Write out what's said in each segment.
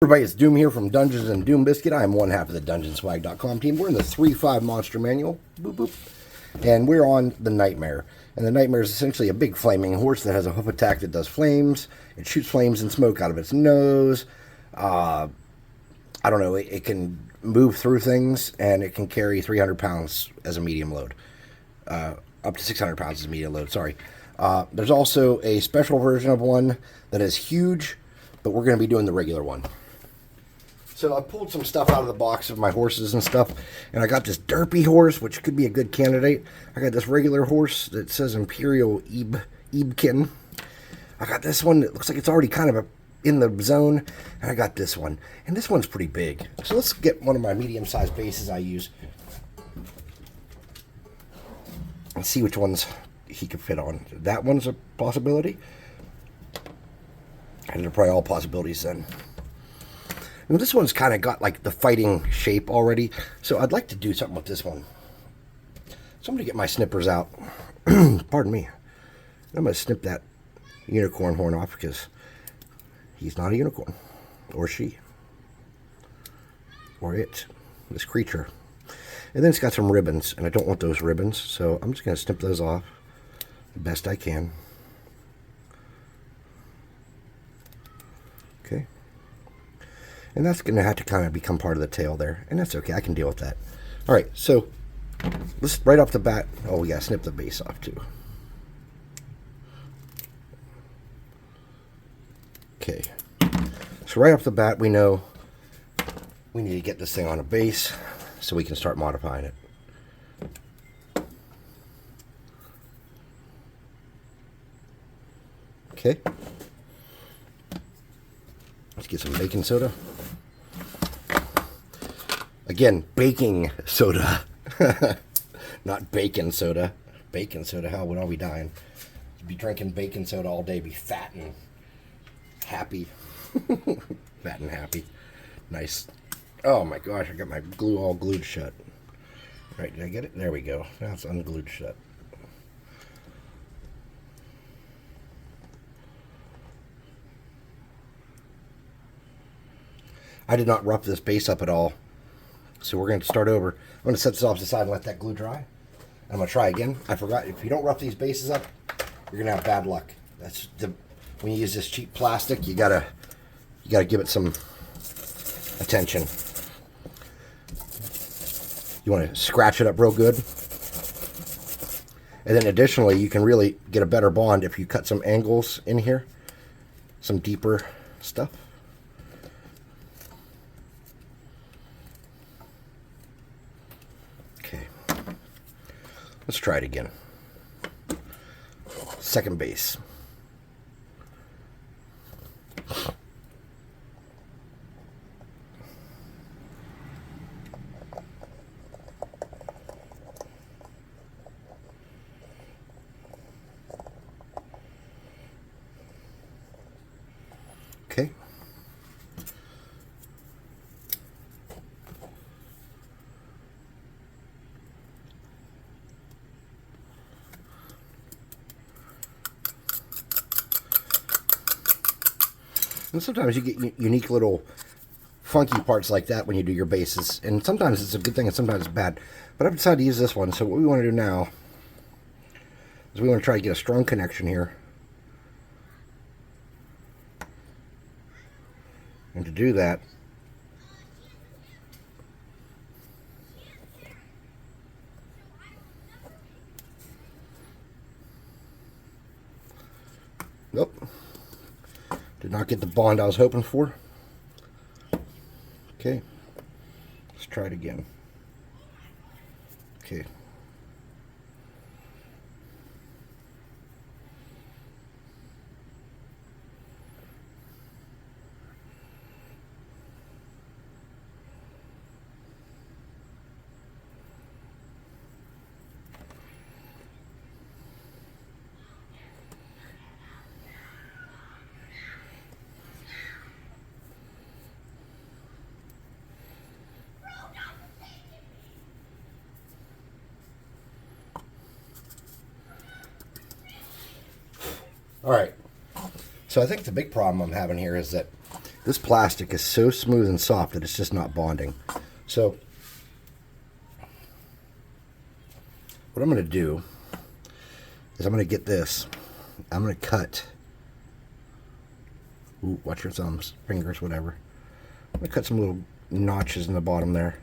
Everybody, it's Doom here from Dungeons and Doom Biscuit. I am one half of the DungeonSwag.com team. We're in the 3.5 Monster Manual, boop, boop, and we're on the Nightmare. And the Nightmare is essentially a big flaming horse that has a hoof attack that does flames. It shoots flames and smoke out of its nose. I don't know, it can move through things, and it can carry 300 pounds as a medium load. Up to 600 pounds as a medium load, sorry. There's also a special version of one that is huge, but we're going to be doing the regular one. So I pulled some stuff out of the box of my horses and stuff, and I got this derpy horse, which could be a good candidate. I got this regular horse that says Imperial Eebkin. I got this one that looks like it's already kind of in the zone, and I got this one. And this one's pretty big. So let's get one of my medium-sized bases I use and see which ones he could fit on. That one's a possibility. And they're probably all possibilities then. And this one's kind of got like the fighting shape already, so I'd like to do something with this one. So I'm going to get my snippers out. Pardon me. I'm going to snip that unicorn horn off because he's not a unicorn. Or she. Or it. This creature. And then it's got some ribbons, and I don't want those ribbons, so I'm just going to snip those off the best I can. Okay. And that's going to have to kind of become part of the tail there. And that's okay. I can deal with that. All right. So let's right off the bat. Oh, we got to snip the base off too. Okay. So right off the bat, we know we need to get this thing on a base so we can start modifying it. Okay. Let's get some baking soda. Again, baking soda. Not bacon soda. Bacon soda, hell, we'd all be dying. Be drinking baking soda all day, be fat and happy. Fat and happy. Nice. Oh my gosh, I got my glue all glued shut. Right, did I get it? There we go. Now it's unglued shut. I did not rough this base up at all. So we're going to start over. I'm going to set this off to the side and let that glue dry. I'm going to try again. I forgot, if you don't rough these bases up, you're going to have bad luck. That's the, when you use this cheap plastic, you gotta give it some attention. You want to scratch it up real good. And then additionally, you can really get a better bond if you cut some angles in here. Some deeper stuff. Let's try it again. Second base. Okay. And sometimes you get unique little funky parts like that when you do your bases. And sometimes it's a good thing and sometimes it's bad. But I've decided to use this one. So what we want to do now is we want to try to get a strong connection here. And to do that, nope. Did not get the bond I was hoping for. Okay. Let's try it again. Okay. All right. So I think the big problem I'm having here is that This plastic is so smooth and soft that it's just not bonding. So what I'm going to do is I'm going to get this. I'm going to cut. Ooh, watch your thumbs, fingers, whatever. I'm going to cut some little notches in the bottom there.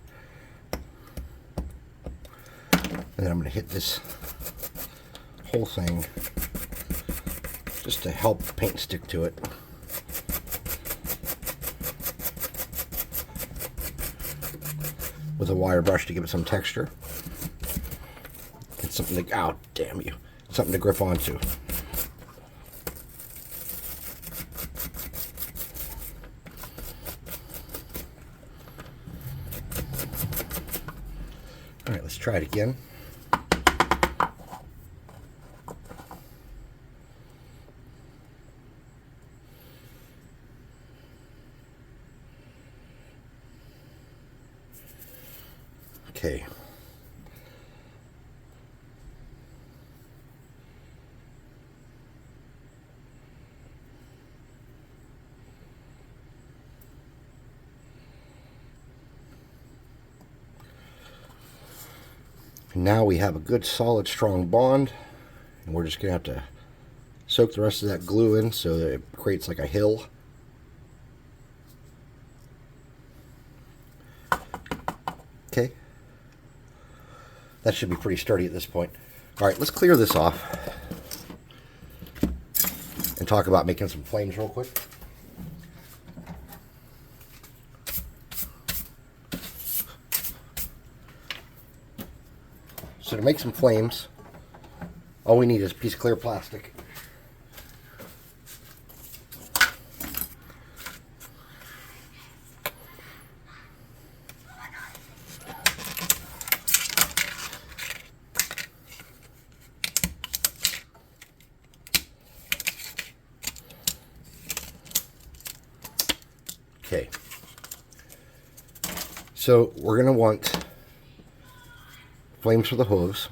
And then I'm going to hit this whole thing just to help the paint stick to it. With a wire brush to give it some texture. And something to, oh, damn you. Something to grip onto. Alright, let's try it again. Okay. Now we have a good, solid, strong bond, and we're just going to have to soak the rest of that glue in so that it creates like a hill. Okay. That should be pretty sturdy at this point. All right, let's clear this off and talk about making some flames real quick. So to make some flames, all we need is a piece of clear plastic. Okay. So we're going to want flames for the hooves.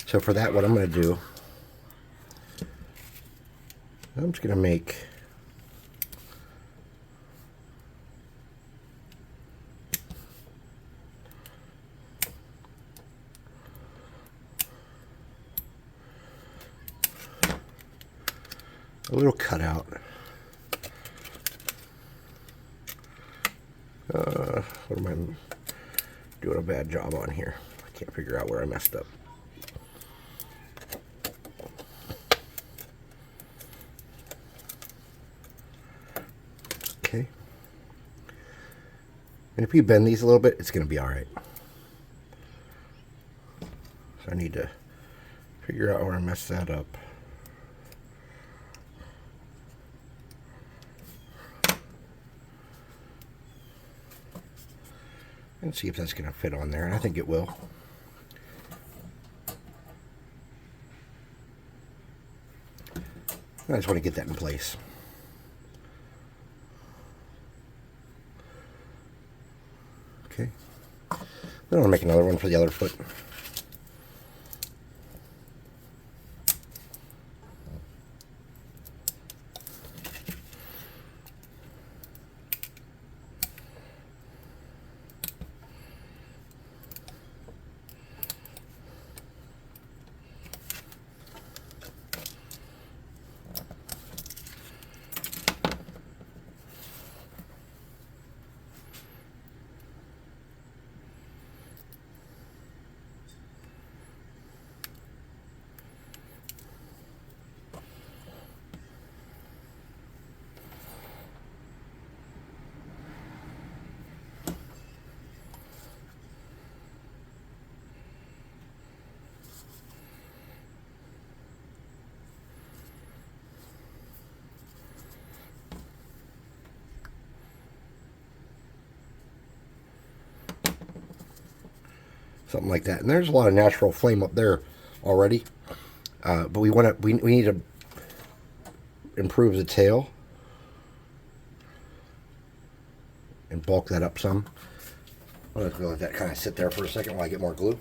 So for that, what I'm going to do, I'm just going to make a little cutout. What am I doing a bad job on here? I can't figure out where I messed up. Okay. And if you bend these a little bit, it's going to be all right. So I need to figure out where I messed that up. And see if that's going to fit on there. And I think it will. I just want to get that in place. Okay. Then I want to make another one for the other foot. Something like that. And there's a lot of natural flame up there already. But we need to improve the tail and bulk that up some. I'm just going to let that kind of sit there for a second while I get more glue.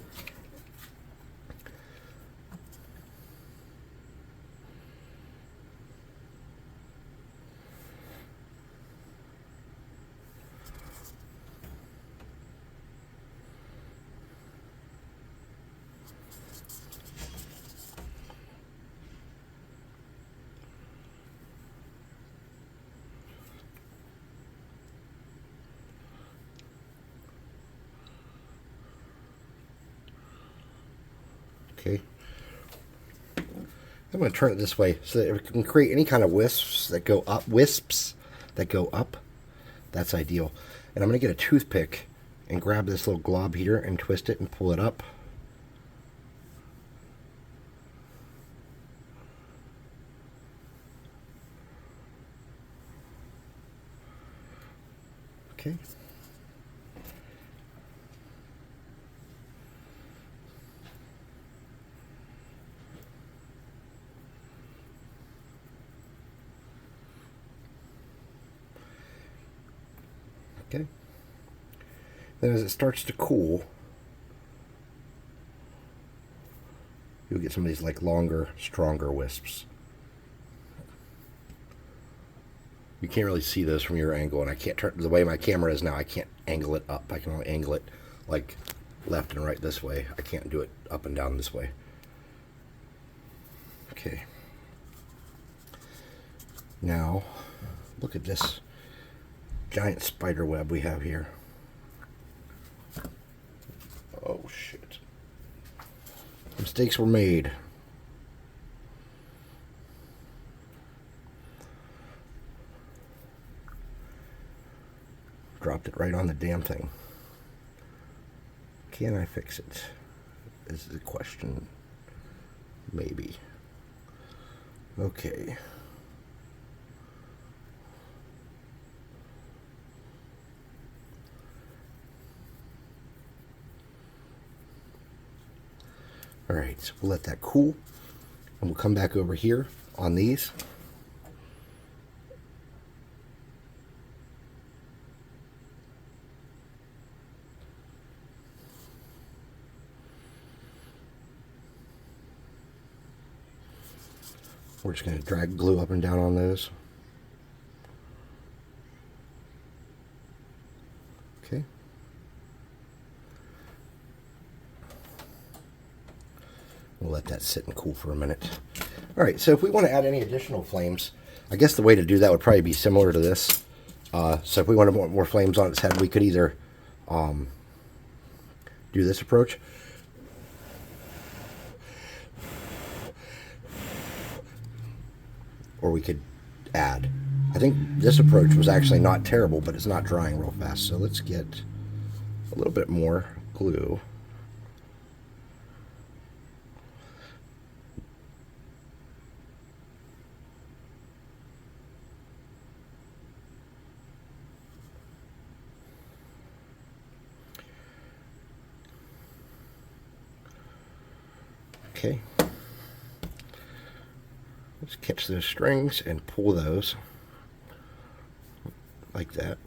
Okay. I'm going to turn it this way so that we can create any kind of wisps that go up. That's ideal. And I'm going to get a toothpick and grab this little glob here and twist it and pull it up. Okay. Okay. Then as it starts to cool, you'll get some of these like longer, stronger wisps. You can't really see those from your angle, and I can't turn the way my camera is now. I can't angle it up. I can only angle it like left and right this way. I can't do it up and down this way. Okay. Now, look at this giant spider web we have here. Oh shit. Mistakes were made. Dropped it right on the damn thing. Can I fix it? Is the question. Maybe. Okay. Alright, so we'll let that cool. And we'll come back over here on these. We're just going to drag glue up and down on those. Okay. We'll let that sit and cool for a minute. Alright, so if we want to add any additional flames, I guess the way to do that would probably be similar to this. So if we want more flames on its head, we could either do this approach. Or we could add. I think this approach was actually not terrible, but it's not drying real fast. So let's get a little bit more glue. Okay. Let's catch those strings and pull those like that.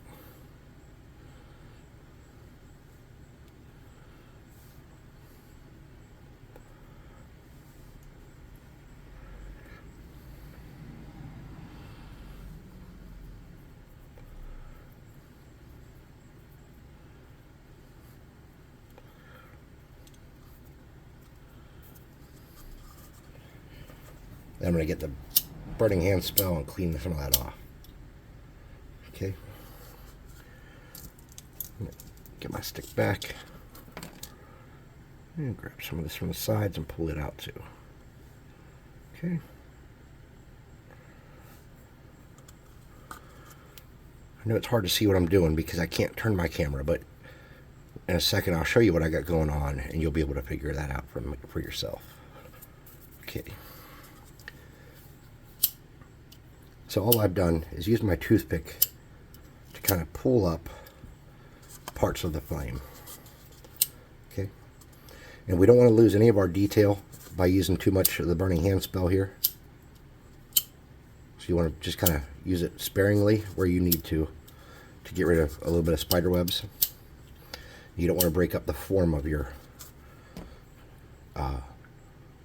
Then I'm going to get the burning hand spell and clean some of that off. Okay. Get my stick back. And grab some of this from the sides and pull it out too. Okay. I know it's hard to see what I'm doing because I can't turn my camera, but in a second I'll show you what I got going on and you'll be able to figure that out for yourself. Okay. So all I've done is use my toothpick to kind of pull up parts of the flame. Okay. And we don't want to lose any of our detail by using too much of the burning hand spell here. So you want to just kind of use it sparingly where you need to get rid of a little bit of spider webs. You don't want to break up the form of your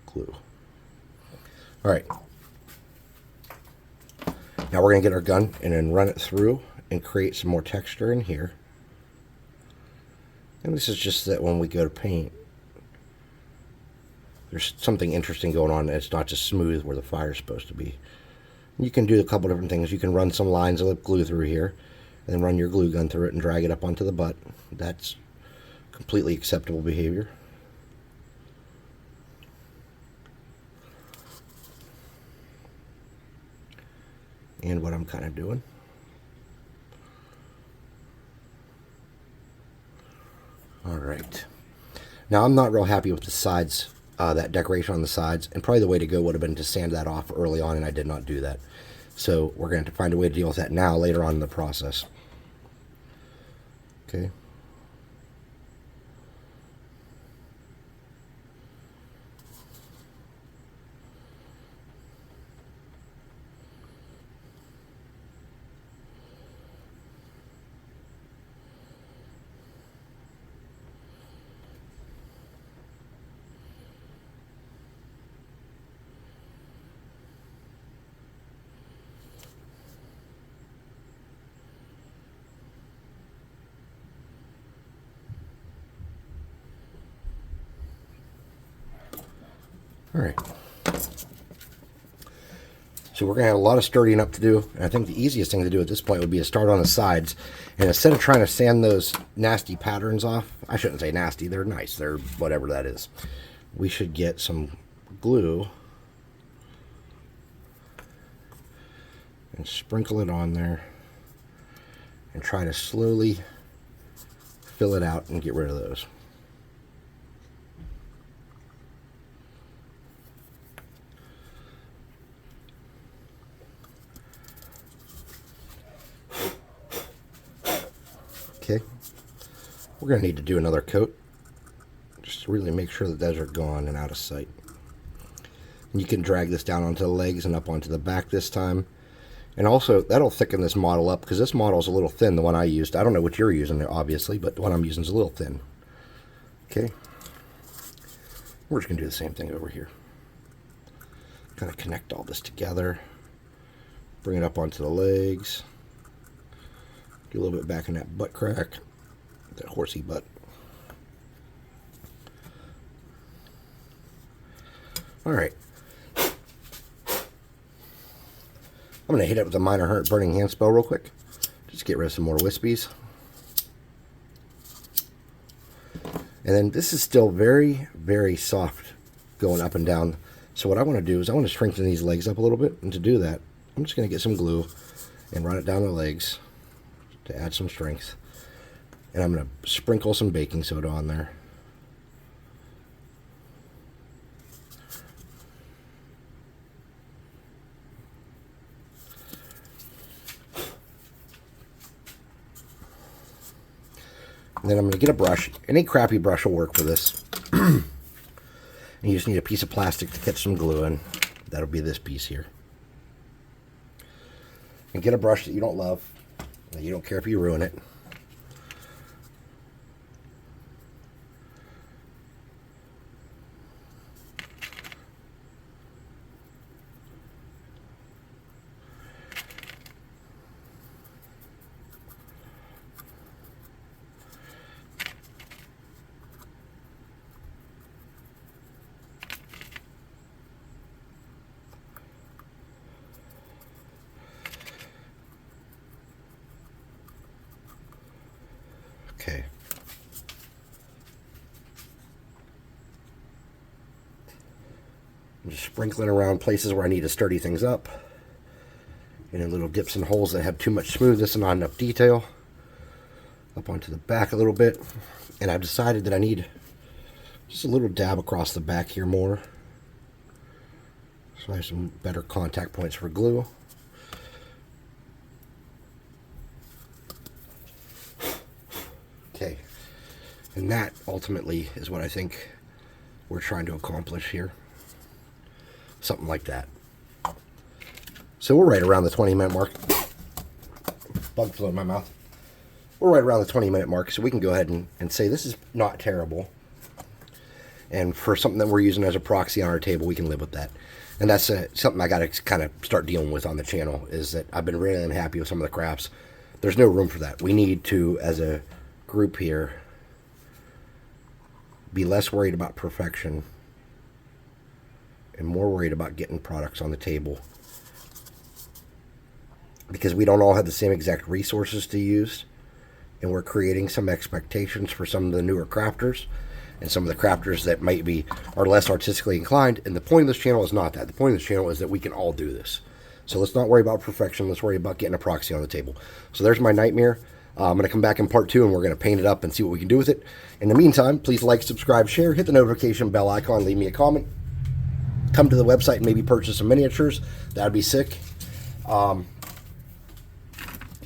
glue. Alright. Now we're going to get our gun and then run it through and create some more texture in here. And this is just that when we go to paint, there's something interesting going on. It's not just smooth where the fire's supposed to be. You can do a couple different things. You can run some lines of lip glue through here and then run your glue gun through it and drag it up onto the butt. That's completely acceptable behavior. and what I'm kind of doing. All right. Now, I'm not real happy with the sides, that decoration on the sides, and probably the way to go would have been to sand that off early on, and I did not do that. So we're going to have to find a way to deal with that now, later on in the process. Okay. All right. So we're going to have a lot of sturdying up to do. And I think the easiest thing to do at this point would be to start on the sides. And instead of trying to sand those nasty patterns off, I shouldn't say nasty, they're nice. They're whatever that is. We should get some glue and sprinkle it on there and try to slowly fill it out and get rid of those. Okay, we're going to need to do another coat just to really make sure that those are gone and out of sight. And you can drag this down onto the legs and up onto the back this time. And also, that'll thicken this model up, because this model is a little thin, the one I used. I don't know what you're using there, obviously, but the one I'm using is a little thin. Okay, we're just going to do the same thing over here. Kind of connect all this together. Bring it up onto the legs. Get a little bit back in that butt crack, that horsey butt. All right. I'm going to hit it with a minor burning hand spell real quick. Just get rid of some more wispies. And then this is still very, very soft going up and down. So what I want to do is I want to strengthen these legs up a little bit. And to do that, I'm just going to get some glue and run it down the legs to add some strength. And I'm going to sprinkle some baking soda on there. And then I'm going to get a brush. Any crappy brush will work for this. And you just need a piece of plastic to catch some glue in. That'll be this piece here. And get a brush that you don't love. You don't care if you ruin it. Okay. I'm just sprinkling around places where I need to sturdy things up. And in little dips and holes that have too much smoothness and not enough detail. Up onto the back a little bit. And I've decided that I need just a little dab across the back here more. So I have some better contact points for glue. Okay. And that ultimately is what I think we're trying to accomplish here. Something like that. So we're right around the 20-minute mark. Bug flew in my mouth. We're right around the 20-minute mark, so we can go ahead and say this is not terrible. And for something that we're using as a proxy on our table, we can live with that. And that's something I got to kind of start dealing with on the channel, is that I've been really unhappy with some of the crafts. There's no room for that. We need to, as a group here, be less worried about perfection and more worried about getting products on the table, because we don't all have the same exact resources to use, and we're creating some expectations for some of the newer crafters and some of the crafters that might be are less artistically inclined. And the point of this channel is not that. The point of this channel is that we can all do this. So let's not worry about perfection. Let's worry about getting a proxy on the table. So there's my nightmare. I'm going to come back in part 2 and we're going to paint it up and see what we can do with it. In the meantime, please like, subscribe, share, hit the notification bell icon, leave me a comment. Come to the website and maybe purchase some miniatures. That would be sick. Join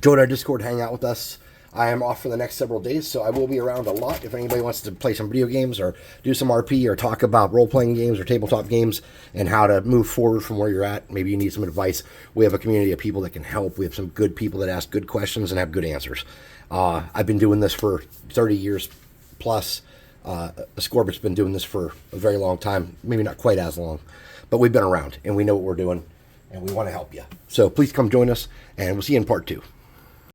our Discord, hang out with us. I am off for the next several days, so I will be around a lot. If anybody wants to play some video games or do some RP or talk about role-playing games or tabletop games and how to move forward from where you're at, maybe you need some advice, we have a community of people that can help. We have some good people that ask good questions and have good answers. I've been doing this for 30 years plus. Scorbit's been doing this for a very long time, maybe not quite as long, but we've been around and we know what we're doing and we want to help you. So please come join us and we'll see you in part 2.